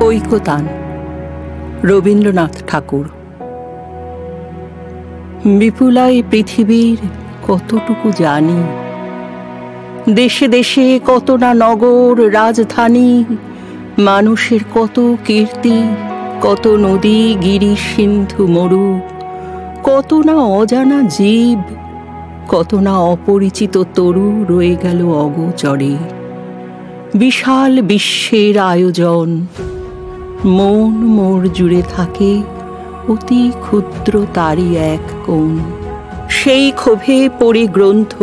ঐকতান, রবীন্দ্রনাথ ঠাকুর। বিপুলাই পৃথিবীর কতটুকু জানি, দেশে দেশে কত না নগর রাজধানী, মানুষের কত কীর্তি, কত নদী গিরি সিন্ধু মরু, কত না অজানা জীব, কত না অপরিচিত তরু রয়ে গেল অগোচরে। বিশাল বিশ্বের আয়োজন, মন মোর জুড়ে থাকে অতি ক্ষুদ্র তারই এক কোণ। সেই ক্ষোভে পড়ি গ্রন্থ,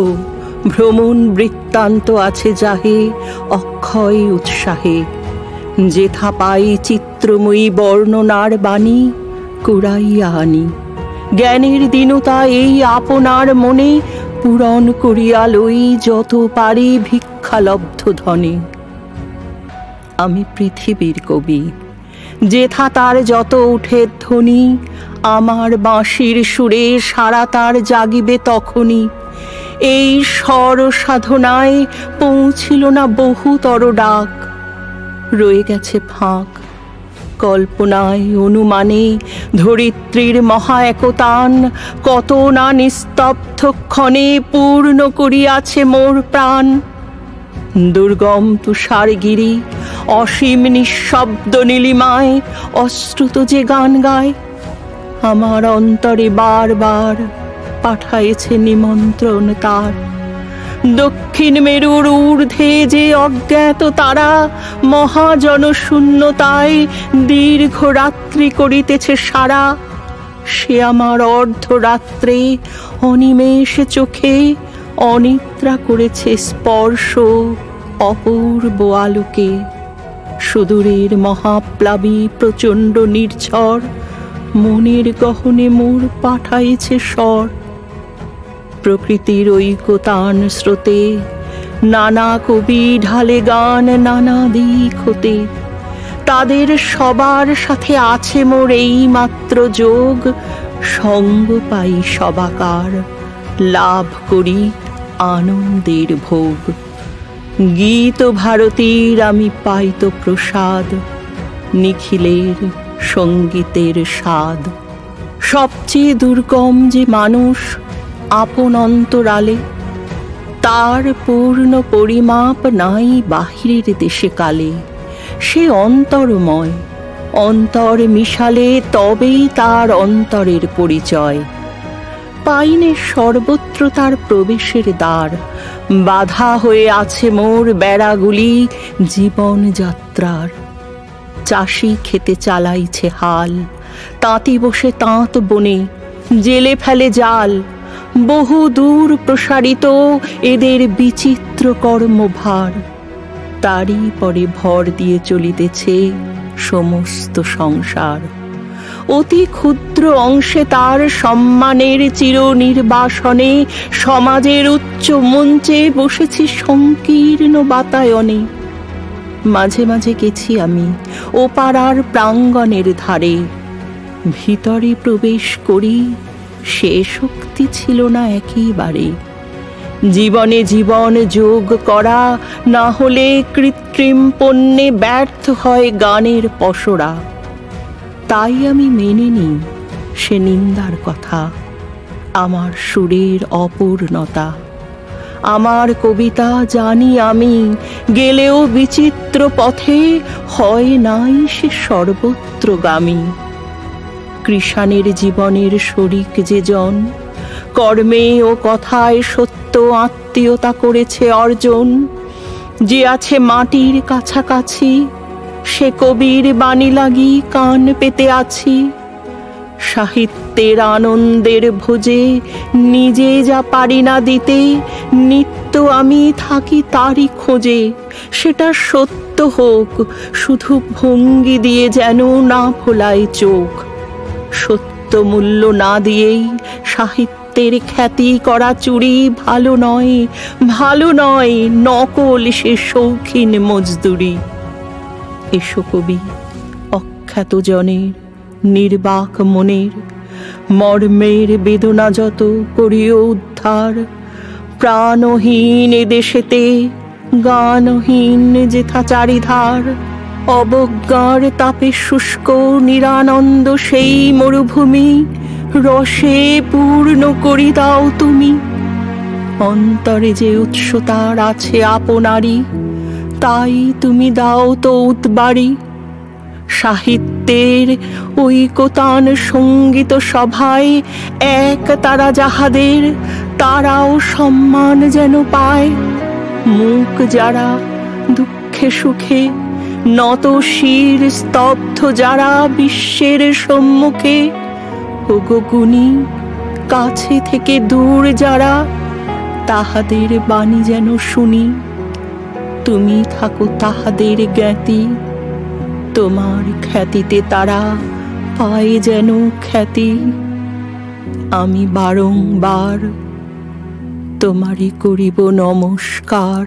ভ্রমণ বৃত্তান্ত আছে যাহে অক্ষয় উৎসাহে। যেথা পাই চিত্রময়ী বর্ণনার বাণী কুড়াইয়া আনি, জ্ঞানের দীনতা এই আপনার মনে পূরণ করিয়া লই যত পারি ভিক্ষালব্ধ ধনে। আমি পৃথিবীর কবি, যেথা তার যত উঠে ধ্বনি, আমার বাঁশির সুরে সারা তার জাগিবে তখনই। এই স্বর সাধনায় পৌঁছিল না বহুতর ডাক, রয়ে গেছে ফাঁক কল্পনায় অনুমানে। ধরিত্রীর মহা একতান কত না নিস্তব্ধ ক্ষণে পূর্ণ করিয়াছে মোর প্রাণ। দুর্গম তুষারগিরি অসীম নিঃশব্দ নীলিমায় অশ্রুত যে গান গায়, আমার অন্তরে বারবার পাঠাইছে নিমন্ত্রণ তার। দক্ষিণ মেরুর ঊর্ধ্বে যে অজ্ঞাত তারা মহাজনশূন্যতায় দীর্ঘ রাত্রি করিতেছে সারা। সে আমার অর্ধরাত্রে অনিমেষ চোখে অনিদ্রা করেছে স্পর্শ অপূর্ব আলোকে। সুদূরের মহাপ্লাবী প্রচণ্ড নির্ঝর মনের গহনে মোর পাঠাইছে স্বর। প্রকৃতির ঐকতান স্রোতে নানা কবি ঢালে গান নানা দিক হতে। তাদের সবার সাথে আছে মোর এই মাত্র যোগ, সঙ্গ পাই সবাকার, লাভ করি আনন্দের ভোগ। গীত ভারতীর আমি পাইত প্রসাদ, নিখিলের সঙ্গীতের স্বাদ। সবচেয়ে দুর্গম যে মানুষ আপন অন্তরালে, তার পূর্ণ পরিমাপ নাই বাহিরের দেশে কালে। সে অন্তরময়, অন্তর মিশালে তবেই তার অন্তরের পরিচয়। পাইনে সর্বত্র তার প্রবেশের দ্বার, বাধা হয়ে আছে মোর বেড়াগুলি জীবন যাত্রার। চাষি খেতে চালাইছে হাল, তাঁতি বসে তাঁত বনে, জেলে ফেলে জাল। বহু দূর প্রসারিত এদের বিচিত্র কর্মভার, তারই পরে ভর দিয়ে চলিতেছে সমস্ত সংসার। অতি ক্ষুদ্র অংশে তার সম্মানের চির নির্বাসনে সমাজের উচ্চ মঞ্চে বসেছি সংকীর্ণ বাতায়নে। মাঝে মাঝে গেছি আমি ও পাড়ার প্রাঙ্গণের ধারে, ভিতরে প্রবেশ করি সে শক্তি ছিল না একেবারে। জীবনে জীবন যোগ করা না হলে কৃত্রিম পণ্যে ব্যর্থ হয় গানের পসরা। তাই আমি মেনে নিই সে নিন্দার কথা, আমার সুরের অপূর্ণতা। আমার কবিতা জানি আমি গেলেও বিচিত্র পথে হয় নাই সে সর্বত্রগামী। কৃষাণের জীবনের শরিক যে জন, কর্মে ও কথায় সত্য আত্মীয়তা করেছে অর্জন। যে আছে মাটির কাছাকাছি, সে কবির বাণী লাগি কান পেতে আছি। সাহিত্যের আনন্দের ভোজে নিজে যা পারি না দিতে, নিত্য আমি থাকি তারই খোঁজে। সেটা সত্য হোক, শুধু ভঙ্গি দিয়ে যেন না ভোলায় চোখ। সত্য মূল্য না দিয়েই সাহিত্যের খ্যাতি করা চুরি ভালো নয়, ভালো নয়, নকল সে শৌখিন মজদুরি। এসো কবি অখ্যাত জনের নির্বাক মনের, মর্মের বেদনা যত করিও উদ্ধার। প্রাণহীন এ দেশেতে গানহীন যেথা চারিধার, অবজ্ঞার তাপে শুষ্ক নিরানন্দ সেই মরুভূমি রসে পূর্ণ করি দাও তুমি। অন্তরে যে উৎসতার আছে আপনারই, তাই তুমি দাও তো উৎবাড়ি। সাহিত্যের ঐকতান সঙ্গীত সভায় এক তারা যাহাদের, তারাও সম্মান যেন পায়। মুখ যারা দুঃখে সুখে, নত শির স্তব্ধ যারা বিশ্বের সম্মুখে। ওগো গুণী, কাছে থেকে দূর যারা, তাহাদের বাণী যেন শুনি। তুমি থাকো তাহাদের জ্ঞাতি, তোমার খ্যাতিতে তারা পায় যেন খ্যাতি। আমি বারংবার তোমারে করিব নমস্কার।